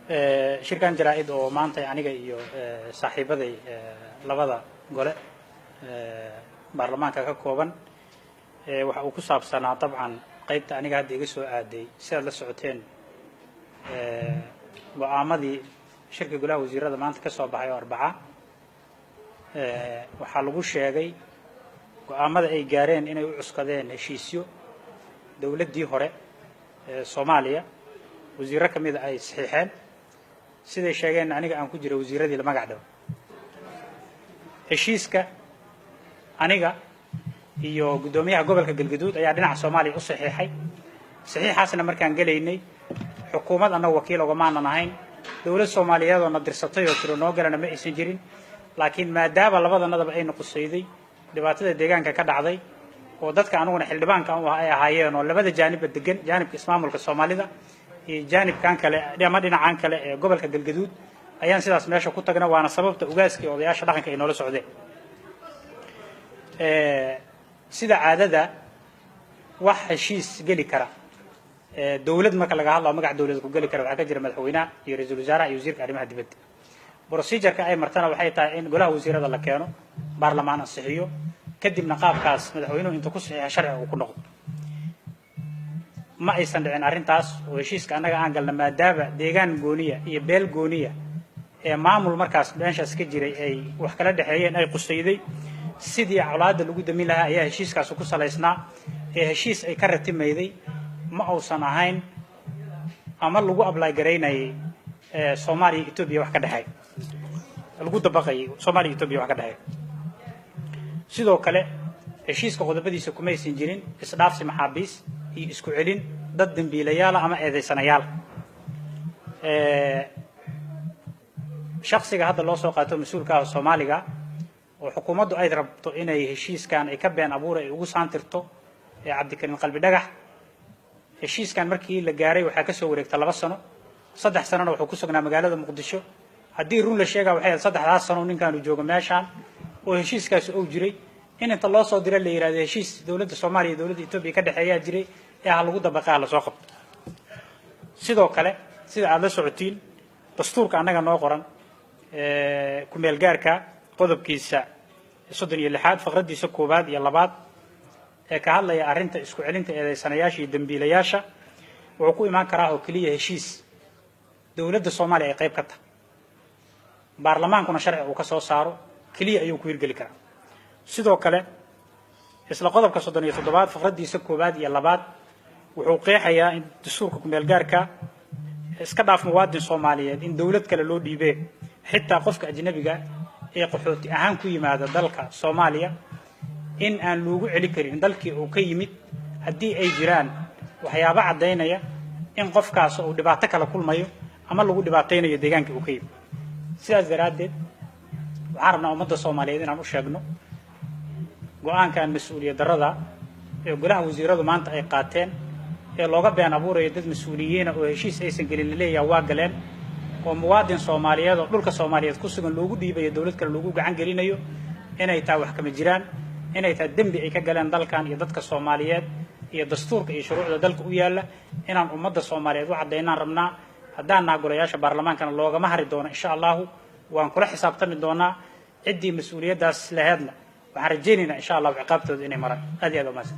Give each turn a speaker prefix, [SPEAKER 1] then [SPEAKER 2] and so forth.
[SPEAKER 1] shirkan jaraa'id oo maanta aniga iyo saaxiibaday labada gole baarlamaanka ka kooban waxa uu ku saabsanaa dabcan qaybta aniga hadda iga soo aaday sidaad la socoteen go'aamadii shirka golaha wasiirada maanta ka soo baxay oo Arbaca waxaa lagu sheegay go'aamada ay gaareen inay u cuskadeen heshiisyo dawladdii hore Soomaaliya wasiirro kamid ay saxiixeen siday sheegeen aniga aan ku jiro wasiiradii la magac dhaw heshiiska aniga iyo gudoomiyaha gobolka Galgaduud ayaa dhinaca Soomaaliya u saxiixay saxiixaasna markaan galeynay xukuumad anagu wakiil uga maanan ahayn dawlad Soomaaliyeed oo nadirsatay oo tiro noo galana ma aysan jirin laakiin maadaama labadanadaba ay noqosayday dhibaatada deegaanka ka dhacday oo dadka anaguna xildhibaanka ay ahaayeen oo labada jaanib degan jaanibka ismaamulka Soomaalida iyo jaanibkan kale dhinacan kale ee gobolka Galgaduud ayaan sidaas meesha ku tagnaa waana sababta ugaaskii odayaasha dhaqanka ay noola socdeen sida caadada wax heshiis gali kara dawlad marka laga hadlayo magac dawlad ku gali kara waxa ka jira madaxweynaha iyo ra'iisul wasaaraha iyo wasiirka arrimaha dibadda procedure-ka ay martana waxay tahay in golaha wasiirada la keeno baarlamaan ansixiyo kadibna qaabkaas madaxweynuhu inta ku saxiixa sharci uu ku noqdo ma aysan dhicin arrintaas oo heshiiska anaga aan galna maadaama deegaan gooniya iyo beel gooniya ee maamul markaas meeshaas ka jiray ay wax kala dhaxeeyeen ay qusayday sidii colaadda lagu damin lahaa ayaa heshiiskaas ku salaysnaa ee heshiis ay ka ratimayday ma uusan ahayn ama lagu apply gareynay Soomaaliya Itoobiya wax ka dhaxay lagu dabaqay Soomaaliya Itoobiya wax ka dhaxay sidoo kale heshiiska qodobadiisa kuma aysan jirin isdhaafsi maxaabiis iyo isku celin dad dambiilayaal ama eedeysanayaal shakhsiga hadda loo soo qaato mas'uulka Soomaaliga oo xukuumaddu ay rabto inay heshiiskan ay ka been abuur ay ugu saantirto Cabdikariin Qalbi Dhagax heshiiskan markii la gaaray waxa ka soo wareegtay 2 sano 3 sanana wuxuu ku sugnaa magaalada Muqdisho haddii run la sheegay waxay 3 sano ninkan uu joogo meeshaan oo heshiiskaas uu jiray in inta loo soo diray la yiraahdo heshiis dawladda Soomaaliya iyo dawladda Itoobiya ka dhaxeeya jiray ee lagu dabaqaa la soo qabto sidoo kale sida aad la socotiin dastuurka anaga noo qoran ku meel gaarka qodobkiisa 36 faqradiisa 1 iyo 2 ee ka hadlaya arrinta isku celinta eedeysanayaasha iyo dambiilayaasha wuxuu ku imaan karaa oo kaliya heshiis dawladda Soomaaliya ay qayb ka tahay baarlamaankuna sharci uu ka soo saaro kaliya ayuu ku hirgeli karaa sidoo kale isla qodobka 37 faqradiisa 1 iyo 2 wuxuu qeexayaa in dastuurka ku meel gaarka iska dhaaf muwaadin Soomaaliyeed in dawlad kale loo dhiibay xitaa qofka ajnabiga ee qaxooti ahaan ku yimaada dalka Soomaaliya in aan loogu celi karin dalkii uu ka yimid haddii ay jiraan waxyaabo cadeynaya in qofkaas uu dhibaato kala kulmayo ama lagu dhibaateynayo deegaanka uu ka yimid sidaas daraadeed waxaan rabnaa ummadda Soomaaliyeed inaan u sheegno go'aankan mas'uuliyad darrada ee golaha wasiiradu maanta ay qaateen ee looga been abuurayo dad mas'uuliyiin oo heshiis aysan gelin leeyahay waa galeen oo muwaadin Soomaaliyeed oo dhulka Soomaaliyeed ku sugan loogu dhiibayo dawlad kale loogu gacan gelinayo inay taa wax kama jiraan inay taa dambi ay ka galeen dalkan iyo dadka Soomaaliyeed iyo dastuurka iyo shuruucda dalka u yaala inaan ummadda Soomaaliyeed wax cadeynaan rabnaa haddaan golayaasha baarlamaankana loogama hari doono insha Allah waan kula xisaabtami doonaa ciddii mas'uuliyadaas lahaydna waxaan rajaynaynaa insha Allah ciqaabtooda inay maraan aad iyo aad u mahadsan